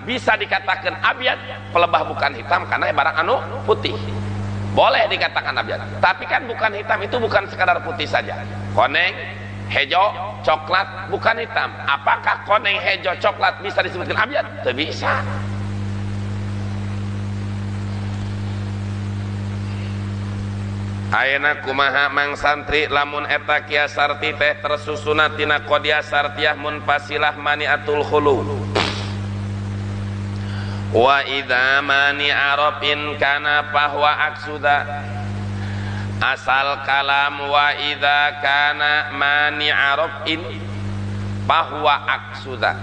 bisa dikatakan abyad pelebah bukan hitam karena barang anu putih, boleh dikatakan abyad. Tapi kan bukan hitam itu bukan sekadar putih saja, koneng, hejo, coklat bukan hitam. Apakah koneng, hejo, coklat bisa disebutkan abyad? Tidak bisa. Ayeuna kumaha mang santri lamun eta kia sarti teh tersusuna tina qodiah sartiyah munfasilah maniatul khulu. Wa idza mani arafin kana fahwa aksuda. Asal kalam wa idza kana mani arafin fahwa aksuda.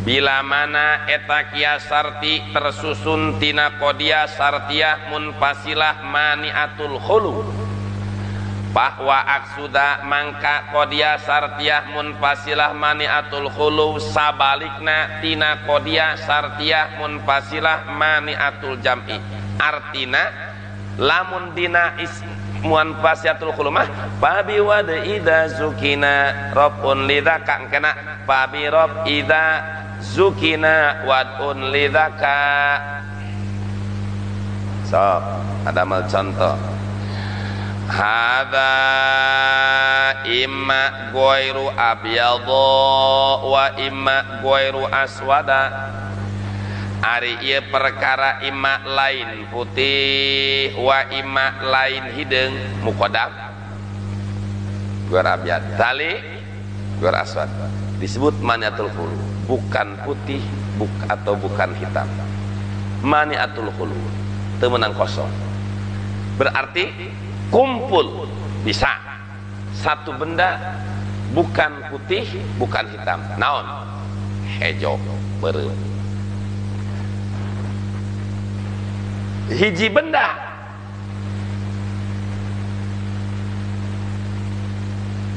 Bila mana eta kia sarti tersusun tina qodiah sartiyah munfasilah maniatul khulu, bahwa aksuda mangka qodiah sartiyah munfasilah maniatul khulu sabalikna tina qodiah sartiyah munfasilah maniatul jam'i. Artina lamun dina munfasilatul khulu mah babi wad ida zukina robun lidaka kena babi rob ida zukina wadun lidaka. So, ada mal contoh. Hadza imma ghairu abyadha wa imma ghairu aswada. Ari ieu perkara imma lain putih wa imma lain hideung muqaddam. Ghairu abyad tali ghairu aswad. Disebut maniatul khulu, bukan putih atau bukan hitam. Maniatul khulu, temenang kosong. Berarti kumpul bisa satu benda bukan putih bukan hitam. Naon? Hejo beureum. Hiji benda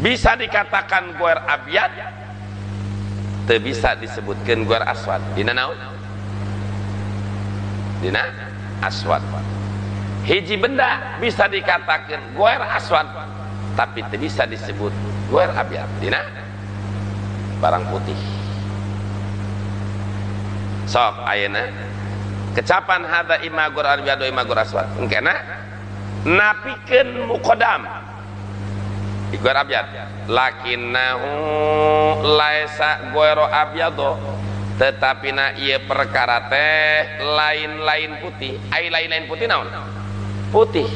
bisa dikatakan ghair abyad, teu bisa disebutkan ghair aswad. Dina naon? Dina aswad. Hiji benda bisa dikatakan ghair aswad tapi teu bisa disebut ghair abyad. Dina barang putih. Sok ayeuna kecapan hada imma ghair abyad wa imma ghair aswad. Engkena napikeun muqaddam ghair abyad, lakinnahu laisa ghairu abyadho, tetapi na ieu perkara teh lain-lain putih. Ai lain-lain putih naon? Putih.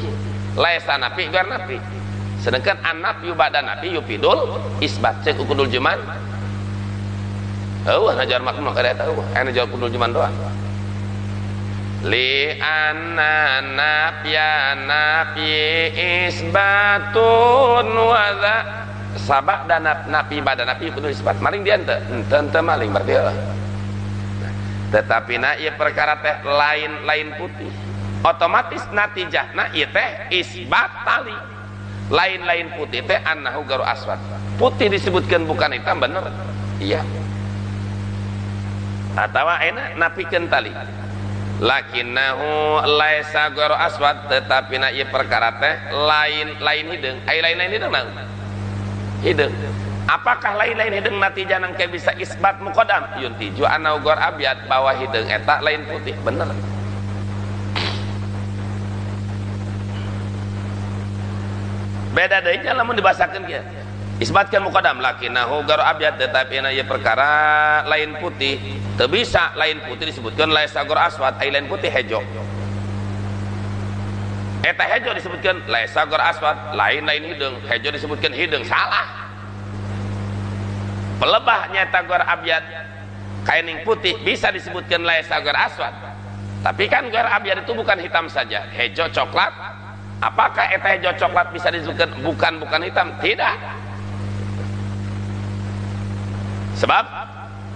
Laisa napi ghair napi. Sedangkan an-nafi ba'da nafi yufidul isbat. Cek ukudul juman. Eueuh ngajar makna kada eta eueuh. Anu jawab ukudul juman doang. Li anna nafya nafi isbatun wa za sabak dan nafi ba'da nafi kudu isbat. Maling dia henteu maling berarti heuh. Tetapi na ieu perkara teh lain-lain putih. Otomatis natijahna ieu teh isbat tali. Lain-lain putih teh annahu garu aswad. Putih disebutkan bukan hitam bener? Iya. Atawa ayeuna napikeun tali. Lakinnahu laisa ghairu aswad, tetapi na ieu perkara teh lain-lain hideung. Ai lain-lain hideung naon? Hideung. Apakah lain-lain hideung natijana ke bisa isbat muqaddam? Yuntiju annahu ghairu abyad, bahwa hideung eta lain putih. Bener. Beda deui nya lamun dibasakeun kieu. Isbatkan muqaddam lakinnahu ghairu abyad, tetapi na ieu perkara lain putih. Teu bisa lain putih disebutkan laisa ghairu aswad, ai lain putih hejo. Eta hejo disebutkan laisa ghairu aswad, lain-lain hideung. Hejo disebutkan hideung, salah. Pelebah nyata ghairu abyad, kaining putih bisa disebutkan laisa ghairu aswad. Tapi kan ghairu abyad itu bukan hitam saja, hejo coklat. Apakah eta hejo coklat bisa disebutkan bukan hitam? Tidak. Sebab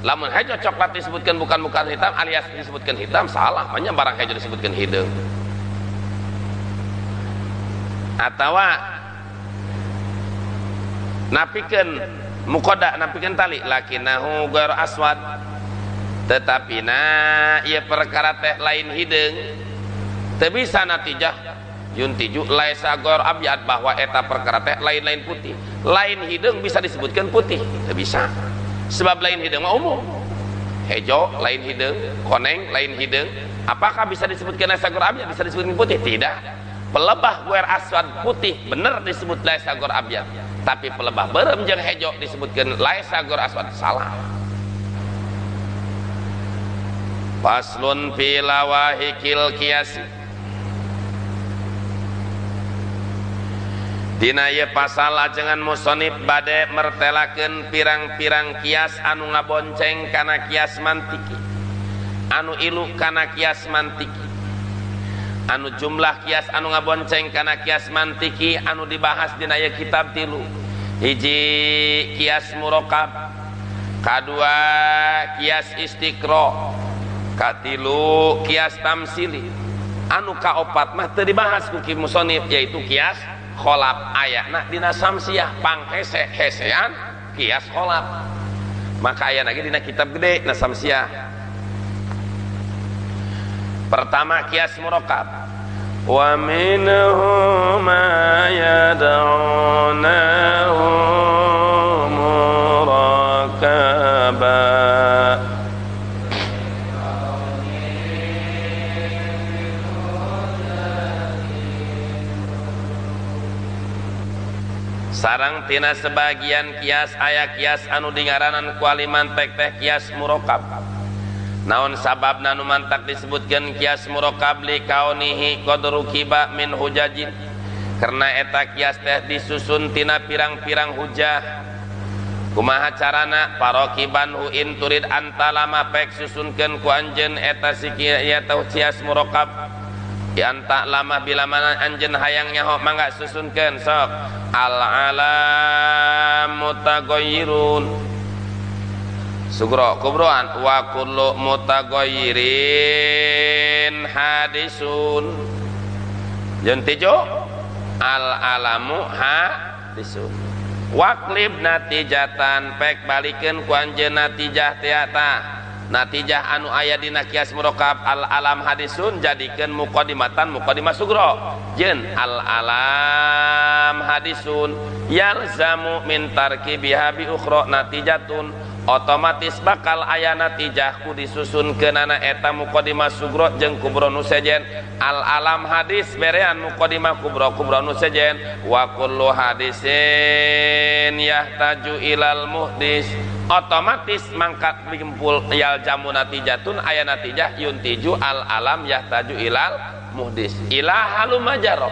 lamun hejo coklat disebutkan bukan hitam alias disebutkan hitam, salah. Makanya barang hejo disebutkan hideung. Atawa napikeun muqadda, napikeun tali lakinnahu ghairu aswad, tetapi na ieu perkara teh lain hideung. Teu bisa natijah yuntiju laisa ghairu abyad, bahwa eta perkara teh lain-lain putih. Lain hideung bisa disebutkan putih? Teu bisa. Sebab lain hideung mah umum. hejo lain hideung, koneng lain hideung. Apakah bisa disebutkan laisa gor abyad? Bisa disebutkan putih? Tidak. Pelebah guer aswad putih bener disebut laisa gor abyad, tapi pelebah beureum jeung hejo disebutkan laisa gor aswad, salah. Faslun fi lawahikil qiyas. Dina ieu pasal ajengan musonib bade mertelakeun pirang-pirang kias anu ngabonceng kana kias mantiki, anu ilu kana kias mantiki, anu jumlah kias anu ngabonceng kana kias mantiki anu dibahas dina ieu kitab tilu. Hiji kias murokab, kadua kias istiqro, katilu kias tamsili, anu kaopat mah teu dibahas ku musonib yaitu kias kholab. Ayana dina samsiah panghese-hesean kias kholab, maka aya lagi dina kitab gede na samsiah. Pertama kias murokab, wa minhu ma yad'unahu murakaba. Sarang tina sebagian kias aya kias anu dingaranan ku aliman tek teh kias murokab. Naon sabab nanu mantak disebutkan kias murokab li kaunihi qadru kiba min hujajin, karena eta kias teh disusun tina pirang-pirang hujah. Kumaha carana? Parokiban hu in turid antalama pek susunkeun ku anjeun eta si kias murokab. Anta lama bila mana anjeun hayang nyaho mangga susunkeun sok. Al alam mutaghayyirun sugro kubroan wa kullu mutaghayyirin hadisun. Jeung tijo al alamu hadisun. Waqlib natijatan pek balikeun ku anjeun natijah teh eta. Natijah anu aya dina kias murokab al alam hadisun jadikeun muqaddimatan muqaddimah sugro. Jen al alam hadisun yalzamu min tarkibiha bi ukhra natijatun, otomatis bakal aya natijah ku disusunkeunana eta muqaddimah sugro jeung kubro nu sejen. Al alam hadis berean muqaddimah kubro kubro nu sejen. Wa kullu hadisin yahtaju ilal muhdis, otomatis mangkat bimpul yal jamu natijatun aya natijah yuntiju al alam yahtaju ilal muhdis. Ila haluma jarok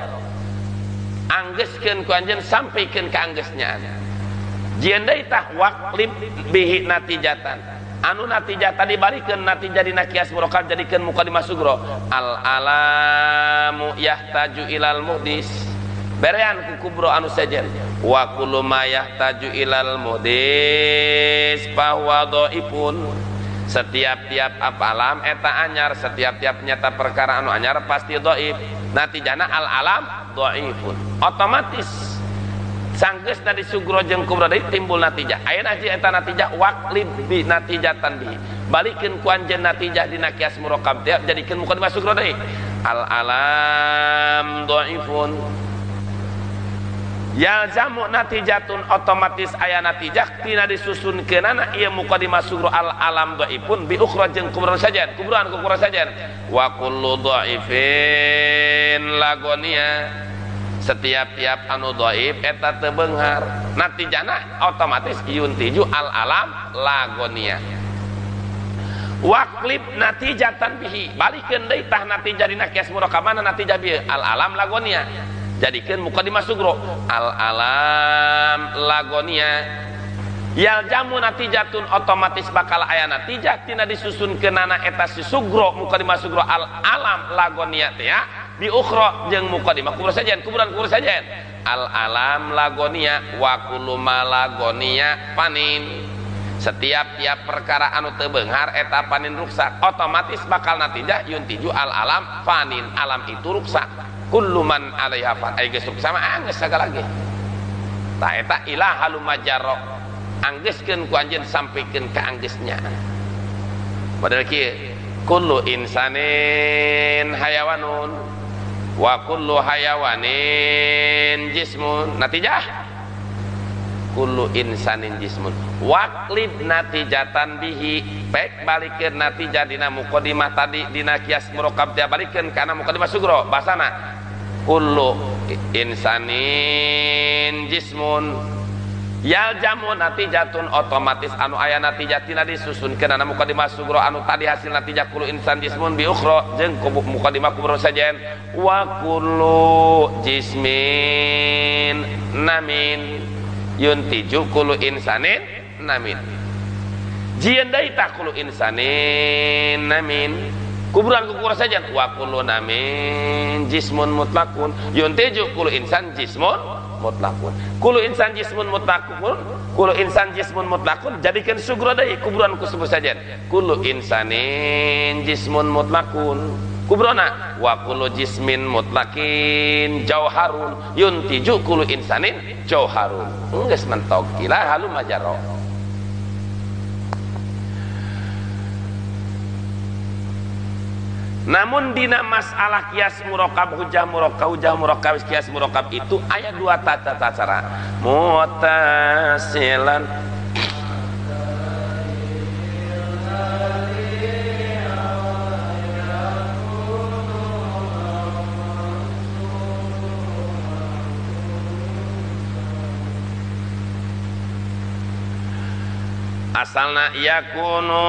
anggeuskeun ku anjeun sampikeun ka anggeusnya. Jieun deui tah waqlib bihi natijatan, anu natijah tadi barikeun natijah dina kias murokab jadikeun muqaddimah sugro. Al alamu yahtaju ilal muhdis berean ku kubro anu sejen. Wa kullu ma yahtaju ilal muhdis fa huwa dhaifun, setiap-tiap apalam eta anyar, setiap-tiap nyata perkara anu anyar pasti dhaif. Natijana al alam dhaifun, otomatis sanggeusna di sugro jeung kubro deui timbul natijah. Ayeuna aja eta natijah waqlib bi natijatan bihi, balikeun ku anjeun natijah dina kias murokab teh jadikeun muqaddimah sugro deui. Al alam dhaifun yalzamu natijatun, otomatis aya natijah tina disusunkeunana ieu muqaddimah sugro al alam dhaifun bi ukhra jeung kubro sajan kubroan ku kubro sajan. Wa kullu dhaifin lagonia, setiap-tiap anu dhaif eta teu beunghar, natijana otomatis yuntiju al alam lagonia. Waqlib natijatan bihi, balikeun deui tah natijah dina kias murokab mana natijah bieu al alam lagonia, jadikeun muqaddimah sugro al alam lagonia. Yal jamu natijatun, otomatis bakal aya natijah tina disusunkeunana eta si sugro muqaddimah sugro al alam lagonia teh ya bi ukhra jeung muqaddimah kubro sajen kubroan kubro sajen. Al alam lagonia wa kullu ma lagonia panin, setiap-tiap perkara anu teu beunghar eta panin ruksak, otomatis bakal natijah yuntiju al alam panin, alam itu ruksak. Kullu man alaiha fan ay geus sama anggeus sagala ge. Tah eta ilaha lumajaro anggeuskeun ku anjeun sampikeun ka anggeusnya. Padahal kieu kullu insanin hayawanun wa kullu hayawanin jismun, natijah kullu insanin jismun waqlib natijatan bihi baik balikeun natijah dina muqaddimah tadi dina kias murokab teh balikeun kana muqaddimah sugro basana kullu insanin jismun yaljamu natijatun otomatis anu aya natijah tina disusunkeun kana muqaddimah sugro anu tadi hasil natijah kullu insan jismun bi ukhra jeung muqaddimah kubro sajen wa kullu jismin namin yuntiju kullu insanin namin jieun deui tah kullu insanin namin kuburan kukur saja wa kullu namin jismun mutlaqun yuntiju kullu insan jismun mutlaqun kullu insan jismun mutlaqun kullu insan jismun mutlaqun jadikeun sugro deui kuburan kusebut saja kullu insanin jismun mutlaqun kubrona wa kullu jismin mutlaqin jauharun yuntiju kullu insanin jauharun geus mentok gila halu majaro namun dina masalah kias murokab hujah murokab kias murokab itu aya dua tata cara mutasilan asalna yakunu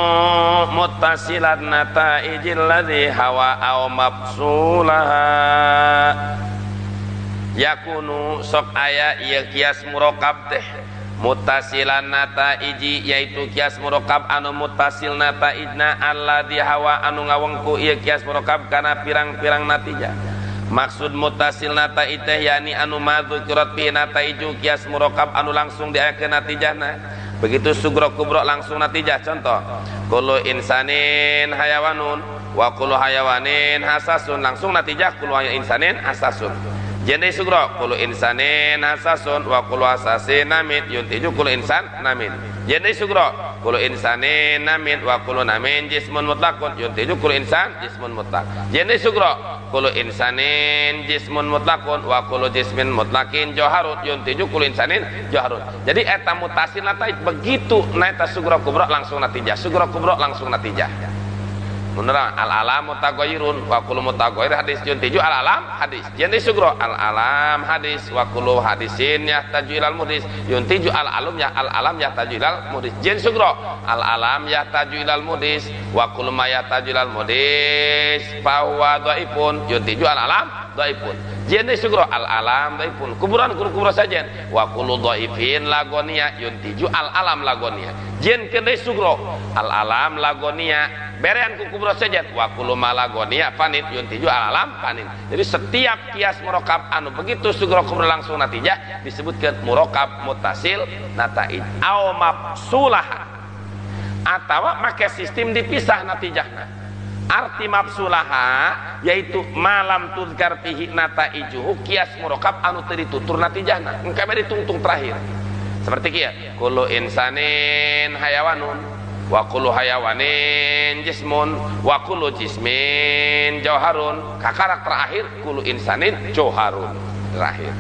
muttasilan nataijil ladzi hawa aw mafsulaha yakunu sok aya ieu kias murokab teh muttasilan nataiji yaitu kias murokab anu muttasil nataijna alladzi hawa anu ngawengku ieu kias murokab kana pirang-pirang natijah maksud muttasil nataij teh yani anu madzukirat fi nataiju kias murokab anu langsung diakeun natijahna begitu sugro kubro langsung natijah contoh kullu insanin hayawanun wa kullu hayawanin hasasun langsung natijah kullu insanin hasasun jende sugro kullu insanin hasasun wa kullu hasasin namin yuntiju kullu insan namin jende sugro kullu insanin namin wa kullu namin jismun mutlaqun yuntiju kullu insan jismun mutlaq jende sugro kullu insanin jismun mutlaqun wa kullu jismin mutlaqin jauharun yuntiju kullu insanin jauharun jadi eta mutasil nataij begitu naita sugro kubro langsung natijah sugro kubro langsung natijah beneran al alam mutaghayyirun wa kullu mutaghayyir hadis yuntiju al alam hadis jadi sugro al alam hadis wa kullu hadisin yahtaju ilal muhdis yuntiju al alam yahtaju ilal muhdis jadi sugro al alam yahtaju ilal muhdis wa kullu ma yahtaju ilal muhdis fa huwa dhaifun yuntiju al alam dhaifun jadi sugro al alam dhaifun kuburan saja wa kullu dhaifin lagonia yuntiju al alam lagonia jen kedai sugro al alam lagonia berean ku kubro saja wa kullu malagonia fanit yuntiju al alam fanin jadi setiap kias murokab anu begitu sugro kubro langsung natijah disebutkan murokab mutasil nataij au mafsulaha atawa make sistem dipisah natijahna arti mafsulaha yaitu malam tuzkar fihi nataijuhu kias murokab anu teu ditutur natijahna engke bari tungtung terakhir seperti kieu kullu insanin hayawanun wa kullu hayawanin jismun wa kullu jismin jauharun kakarak terakhir kullu insanin jauharun terakhir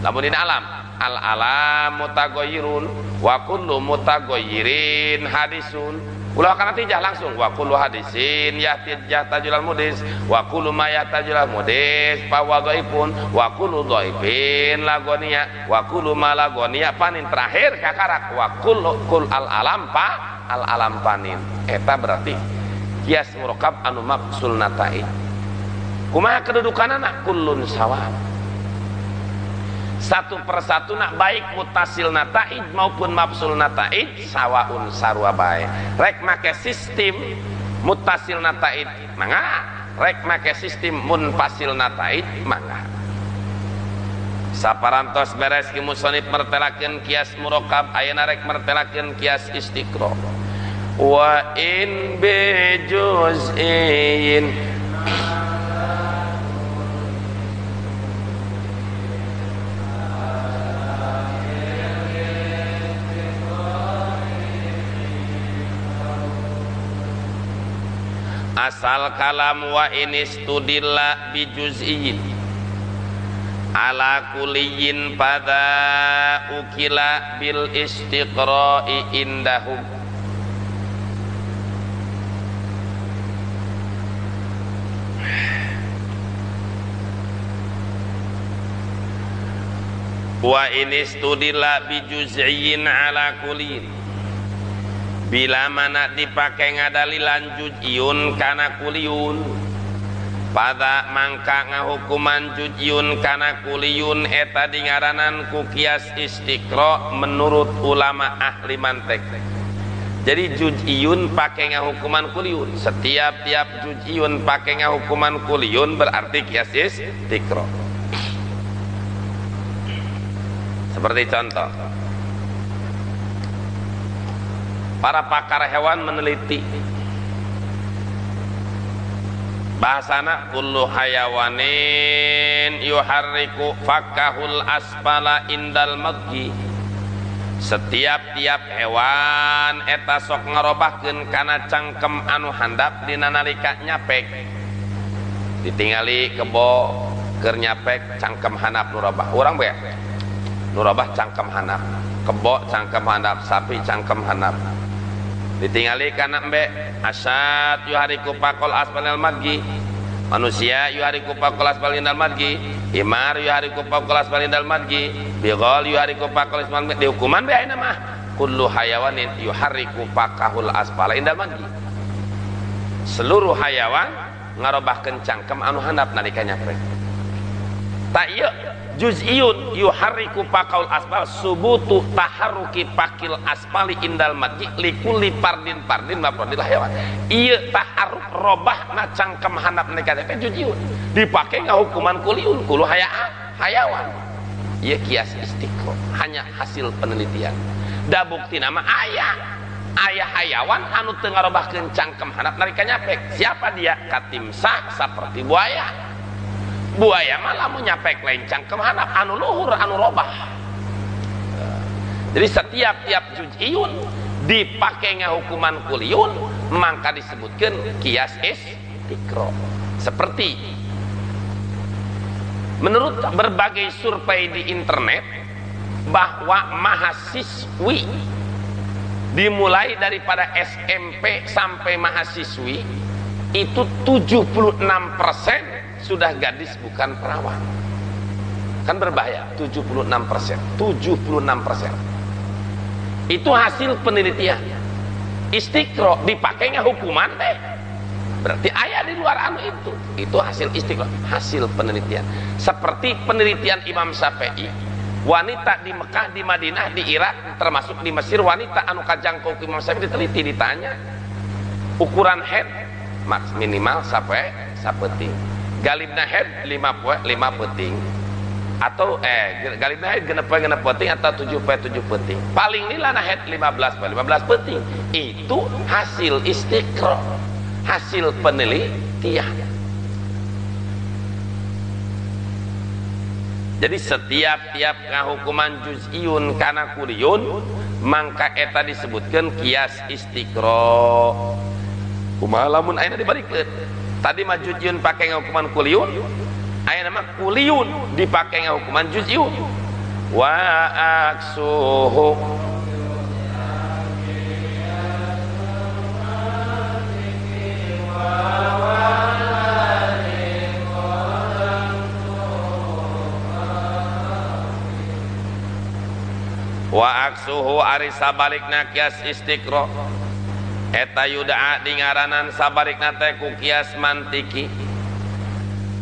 lamun dina alam al alam mutaghayyirun wa kullu mutaghayyirin hadisun ulah kana tijah langsung wa kullu hadisin yahtajul mudis wa kullu ma yahtajul mudis fa wa dhaifun wa kullu dhaifin lagonia wa kullu ma lagonia panin terakhir kakarak wa kullu kul al alam pa al alam panin eta berarti kias murokab anu mafsul nataij kumaha kedudukanana kullun sawa satu persatu nak baik mutasil nataij maupun mafsul nataij sawaun sarua bae rek make sistem mutasil nataij mangga rek make sistem munfasil nataij mangga saparantos beres ki musannif mertelakeun kias murokab ayeuna rek mertelakeun kias istiqra wa in bi juz'in asal kalam wa in istudilla bi juz'in ala kuliyin pada ukila bil istiqra'i indahum. Wa ini studila bijuz'in ala kuliyin, bila mana dipakai ngadalilan juz'iyun kana kuliyun, pada mangka ngahukuman juz'iyun kana kuliyun eta dingaranan ku kias istiqra menurut ulama ahli mantek. Jadi juz'iyun pakai ngahukuman kuliyun, setiap juz'iyun pakai ngahukuman kuliyun berarti kias istiqra. Seperti contoh, para pakar hewan meneliti bahasana kullu hayawanin yuharriku fakkahul asfala indal madgi, setiap hewan eta sok ngarobahkeun kana cangkem anu handap dina nalika nyapek, ditingali kebo keur nyapek cangkem handap nu robah. Urang bae nurabah cangkem hanap, kebo cangkem hanap, sapi cangkem hanap, ditingali kana embe asad yuhariku pakol asbalil madgi, manusia yuhariku pakol asbalil madgi, himar yuhariku pakol asbalil madgi, bigol yuhariku pakol asbalil madgi. Dihukuman be ayeuna mah kullu hayawanin yuhariku pakahul asbalil madgi, seluruh hayawan ngarobahkeun cangkem anu handap nalika nyapek. Tak ieu juz'iyun yuharriku pakaul asbal subutu taharruki pakil asbali indal madji likulli pardin mafrodil hayawan. Ieu taharruk robahna cangkem handap nalika nyapek juz'iyun dipake ngahukuman kuliyun kulu hayawan. Ieu kias istiqra, hanya hasil penelitian. Da buktina mah aya hayawan anu teu ngarobahkeun cangkem handap nalika nyapek. Siapa dia? Katimsah saperti buaya. Buaya mah lamun nyapek lain cangkem handap anu luhur anu robah. Jadi setiap juz'iyun dipake ngahukuman kuliyun maka disebutkan kias istiqra. Seperti menurut berbagai survei di internet bahwa mahasiswi dimulai daripada SMP sampai mahasiswi itu 76% sudah gadis bukan perawan. Kan berbahaya, 76%. Itu hasil penelitian. Istiqra dipakainya hukuman deh. Berarti ayat di luar anu itu. Itu hasil istiqra, hasil penelitian. Seperti penelitian Imam Syafi'i, wanita di Mekah, di Madinah, di Irak, termasuk di Mesir, wanita anu kajangkau Imam Syafi'i diteliti, ditanya ukuran head minimal sampai sapeting. Galibna head 5 peting atau galibna head genep peting atau 7 peting. Paling nilana head 15 peting. Itu hasil istiqra, hasil penelitian. Jadi setiap ngahukuman juz'iyun kana kuliyun mangka eta disebutkan kias istiqra. Kumaha lamun ayeuna dibarikeun? Tadi mah juz'iyun pakai hukuman kuliyun, ayeuna mah kuliyun dipakai hukuman juz'iyun. Wa aksuhu wa aksuhu ari sabalikna kias istiqra eta yuda'a dingaranan sabalikna teh ku kias mantiki.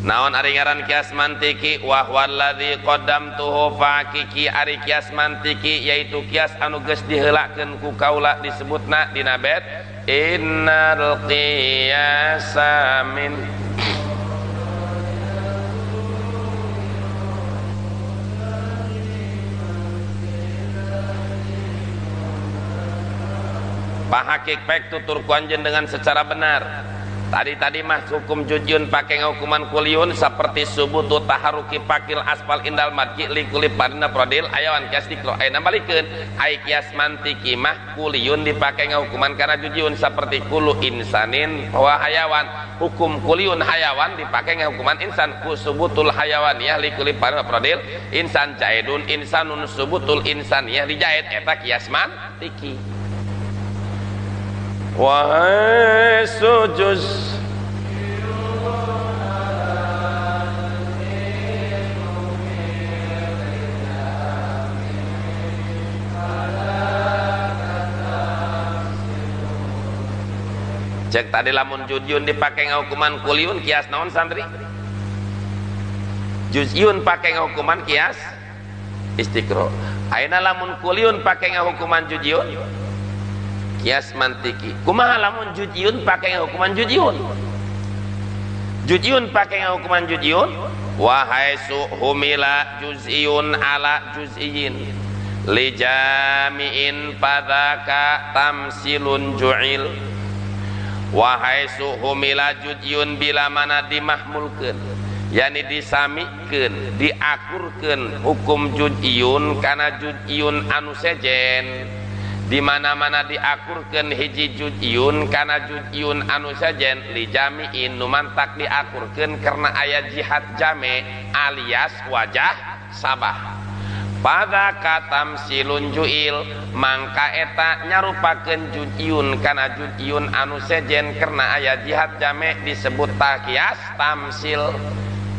Naon ari ngaran kias mantiki? Wa huwallazi qaddamtuhu fakiki, ari kias mantiki yaitu kias anu geus diheulakeun ku kaula disebutna dina bait innal qiyasa min Pak Hakik pek tutur ku anjeun dengan secara benar. Tadi mah hukum jujun pakai hukuman kuliun seperti subutu taharuki pakil aspal indal madki likuli parina prodil ayawan kias dikro ayana balikeun ay kias mantiki mah kuliun dipakai hukuman karena jujun seperti kulu insanin wa hayawan hukum kuliun hayawan dipakai hukuman insan ku subutul hayawan ya likuli parina prodil insan jaidun insanun subutul insan ya dijahit eta kias mantiki. Wahai sujud cek tadi lamun jujun dipakai hukuman kuliun kias naon santri juz'iyun pakai hukuman kias istiqro ayeuna lamun kuliun pakai hukuman juz'iyun kias mantiki kumaha lamun juz'iyun pakai hukuman juz'iyun juz'iyun pakai hukuman juz'iyun wahai humila juz'iyun ala juz'iyin li jami'in padaka tamsilun ju'il wahai humila juz'iyun bila mana dimahmulkeun yani disamikeun diakurkeun hukum juz'iyun kana juz'iyun anu sejen di mana-mana diakurkeun hiji juz'iyun kana juz'iyun anu sajen li jami'in numantak diakurkeun karena aya jihad jame alias wajah sabah pada katam silun juil mangka eta nyarupakeun juz'iyun kana juz'iyun anu sejen karena aya jihad jame disebut kias tamsil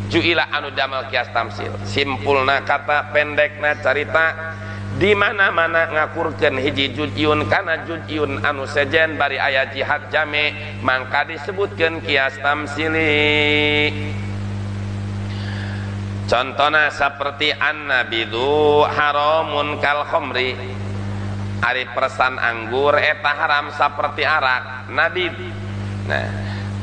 juila anu damel kias tamsil simpulna kata pendekna carita di mana-mana ngakurkeun hiji juz'iyun kana juz'iyun anu sejen bari aya jihad jame mangka disebutkeun kias tamsili. Contohna seperti annabidu haramun kal khamri ari persan anggur eta haram seperti arak nabid. Nah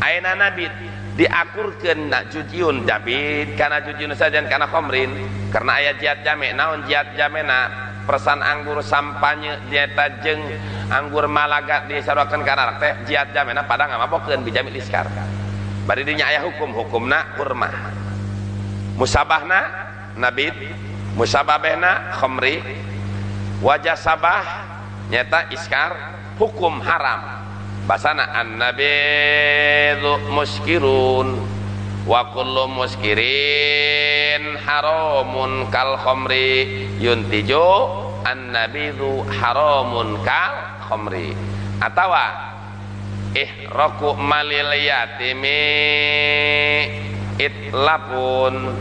ayeuna nabid diakurkeun na juz'iyun jabid kana juz'iyun sejen kana khamrin karena aya jihad jame naon jihad jamena persan anggur sampanye dieta jeung anggur malaga disaruakeun ka arak teh jihad jamena pada ngamabokeun bijami liskar bari dinya aya hukumna kurma musabahna nabid musababehna khamri wajah sabah nyata iskar hukum haram basana annabidu muskirun wa kullu muskirin haramun kal khamri yuntiju annabidhu haramun kal khamri atawa ihraqu malil yatimi itlapun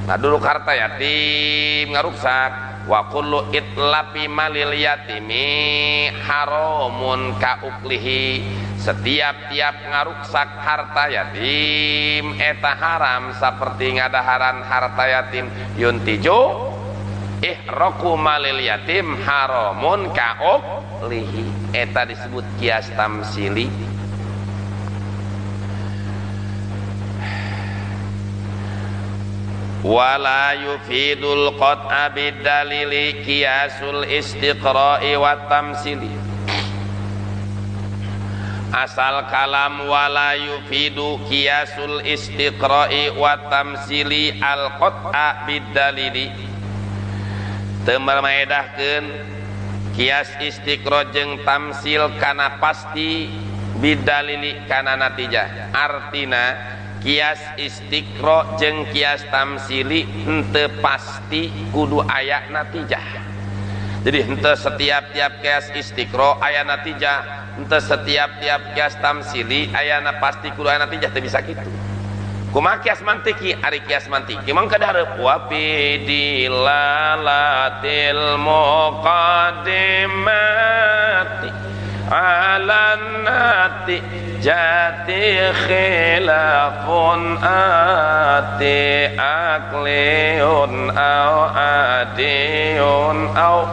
nah dulu harta yatim ngaruksak wa kullu itlapi malil yatimi haramun ka uklihi setiap-tiap ngaruksak harta yatim eta haram seperti ngadaharan harta yatim yuntiju ihraqu malil yatim haramun ka uklihi eta disebut kias tamsili. Wala yufidul qat'a bidalili kiasul istiqra'i wa tamsili asal kalam wala yufidu kiasul istiqra'i wa tamsili al qat'a bidalili teu maedahkeun kias istiqra jeung tamsil kana pasti bidalili kana natijah artina kias istiqra jeung kias tamsili henteu pasti kudu aya natijah jadi henteu setiap tiap kias istiqra aya natijah henteu setiap tiap kias tamsili aya pasti kudu aya natijah teu bisa kitu kumaha kias mantiki ari kias mantiki mangka dahareup wa fi dilalatil muqaddimati alan nati jati khilafun ati akliun au adiun au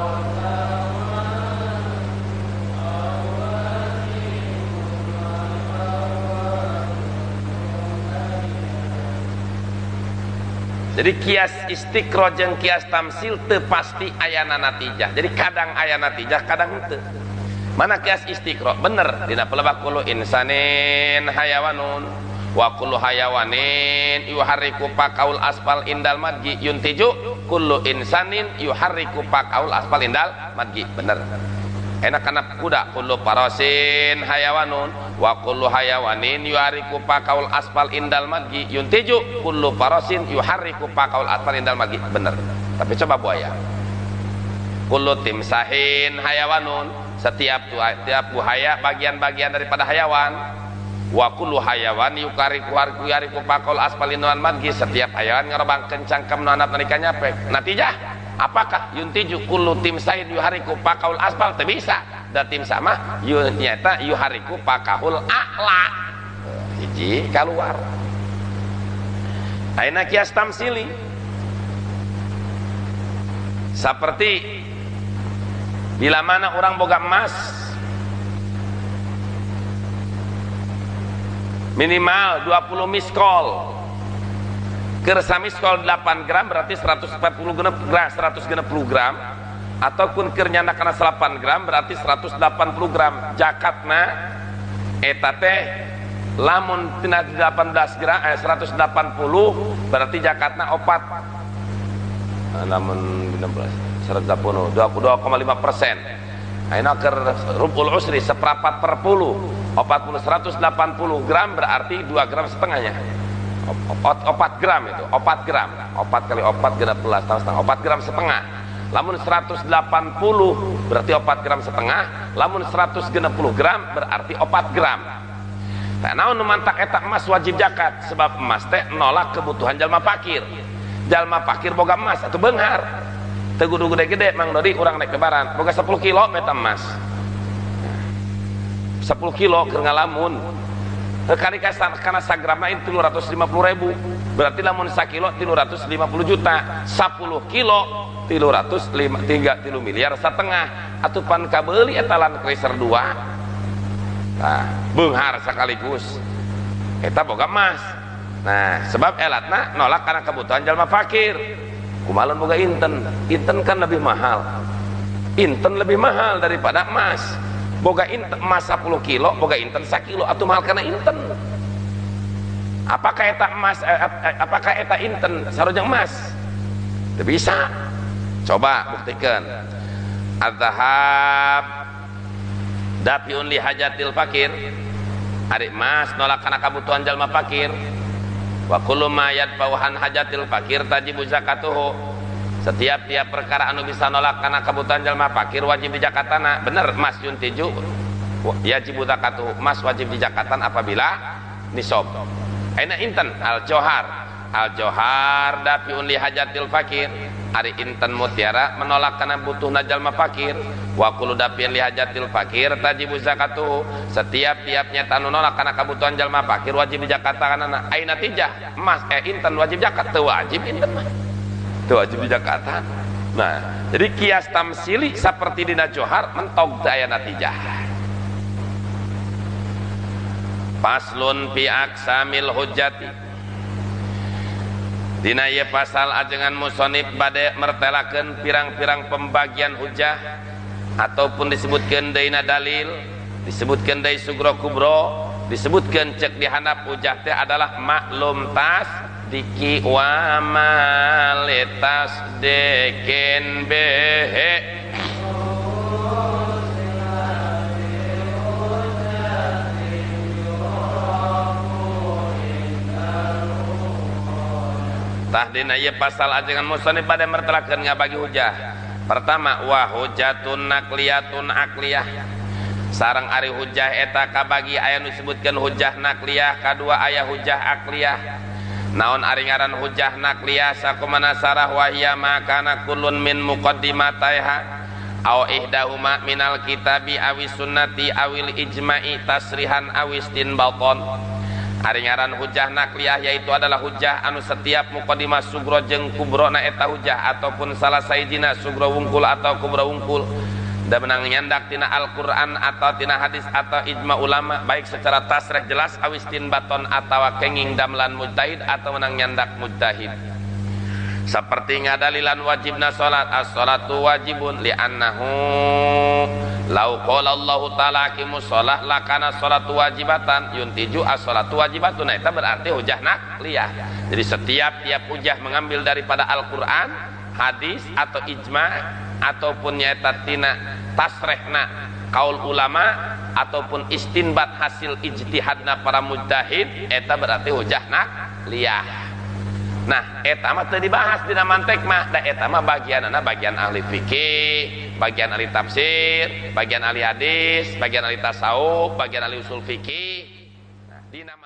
jadi kias istiqra jeung kias tamsil teu pasti ayana natijah jadi kadang aya natijah kadang henteu Mana kias istiqra bener dina pelebak kullu insanin hayawanun wa kullu hayawanin yuharriku pakaul aspal indal madgi yuntiju kullu insanin yuharriku pakaul aspal indal madgi bener. Enak kana kuda kullu parasin hayawanun wa kullu hayawanin yuharriku pakaul aspal indal madgi yuntiju kullu parasin yuharriku pakaul aspal indal madgi bener. Tapi coba buaya kullu timsahin hayawanun, setiap buaya bagian-bagian daripada hayawan. Wa kullu hayawan yukariku pakol aspalinuan madgi, setiap hayawan ngerobang kencang kemenanat nalika nyapek. Natijah apakah yuntiju kullu timsahin yuhariku pakol aspal? Teu bisa. Da tim sama nyata yuhariku pakahul a'la. Hiji keluar. Aina kias tamsili. Seperti bila mana orang boga emas minimal 20 miskol, kersa miskol 8 gram berarti 140 gram, 160 gram, ataupun kernyana karena 8 gram berarti 180 gram. Jakatna eta teh lamun tina 18 gram 180 berarti jakatna opat. Lamun 180 22,5%. Aina keur rubul usri seperempat per puluh 180 gram berarti 2 gram setengahnya 4 gram itu 4 gram 4 kali 4 genap belas tambah setengah 4 gram setengah. Lamun 180 berarti 4 gram setengah, lamun 160 gram berarti 4 gram. Nah, naon nu mantak eta emas wajib zakat sebab emas teh nolak kebutuhan jalma fakir. Jalma fakir boga emas atuh beunghar. Teu kudu gede-gede Mang Dodi urang naik lebaran boga 10 kilo meta emas 10 kilo keur ngalamun kali kana sagramna 350.000 berarti lamun 1 kilo 350 juta 10 kilo 3 miliar setengah atuh pan kabeuli eta Land Cruiser 2 nah beunghar sekaligus eta boga emas. Nah sebab elatna nolak karena kebutuhan jalma fakir. Kumalan boga inten kan lebih mahal, inten lebih mahal daripada emas. Boga inten emas 10 kilo, boga inten 1 kilo atau mahal karena inten. Apakah eta emas apakah eta inten sarojeng emas? Teu bisa. Coba buktikan. Adzahab dafiun li hajatil fakir. Ari emas nolak kana kebutuhan jalma fakir. Wa kullu ma yadfa'uhan hajatil fakir tajibu zakatuhu. Setiap perkara anu bisa nolak kana kebutuhan jalma fakir wajib dijakatana. Bener emas yuntiju yajibu zakatuhu. Emas wajib dijakatan apabila nisab. Aina inten al johar dafiun li hajatil fakir. Ari inten mutiara menolak kana butuhna jalma fakir. Wa kullu dafiun li hajatil fakir tajibu zakatuhu. Setiap nyata anu nolak kana kebutuhan jalma fakir wajib dijakatakanana. Aina tijah emas inten wajib zakat teu wajib inten mah. Teu wajib dijakatan. Nah, jadi kias tamsili seperti dina johar mentog teu aya natijah. Faslun fi aqsamil hujjati. Dina ieu pasal ajengan musonif bade mertelakeun pirang-pirang pembagian hujjah ataupun disebutkeun deuna dalil, disebutkeun deui sugro kubro, disebutkeun cek di handap hujjah teh adalah maklum tas diki wa malitas deken behe. Tahdina ieu pasal ajengan musannif bade mertelakeun ngabagi hujjah. Pertama wa hujjatun nakliyatun akliyah. Sareng ari hujjah eta kabagi aya nu disebutkeun hujjah nakliyah, kadua aya hujjah akliyah. Naon ari ngaran hujjah nakliyah sakumana sarah wa hiya ma kana kullun min muqaddimataiha aw ihdahuma minal kitabi awis sunnati awil ijma'i tasrihan awis tinbaton. Ari ngaran hujjah nakliyah yaitu adalah hujjah anu setiap muqaddimah sugro jeung kubro na eta hujjah ataupun salah sayjina sugro wungkul atau kubro wungkul da menang nyandak tina Al-Qur'an atau tina hadis atau ijma ulama baik secara tasrih jelas awis tinbaton atawa kenging damlan mujtahid atau menang nyandak mujtahid. seperti ngadalilan wajibna salat, as-salatu wajibun li'annahu law qala Allah ta'ala aqimus shalah lakana salatu wajibatan yuntiju as-salatu wajibatun. Nah, itu berarti hujah nakliyah. Jadi setiap tiap hujah mengambil daripada Al-Qur'an, hadis atau ijma ataupun nyata tina tasrehna kaul ulama ataupun istinbat hasil ijtihadna para mujtahid, eta berarti hujah nakliyah. Nah, eta mah teu dibahas dina mantek mah, da eta mah bagianna bagian ahli fikih, bagian ahli tafsir, bagian ahli hadis, bagian ahli tasawuf, bagian ahli usul fikih. Nah, dina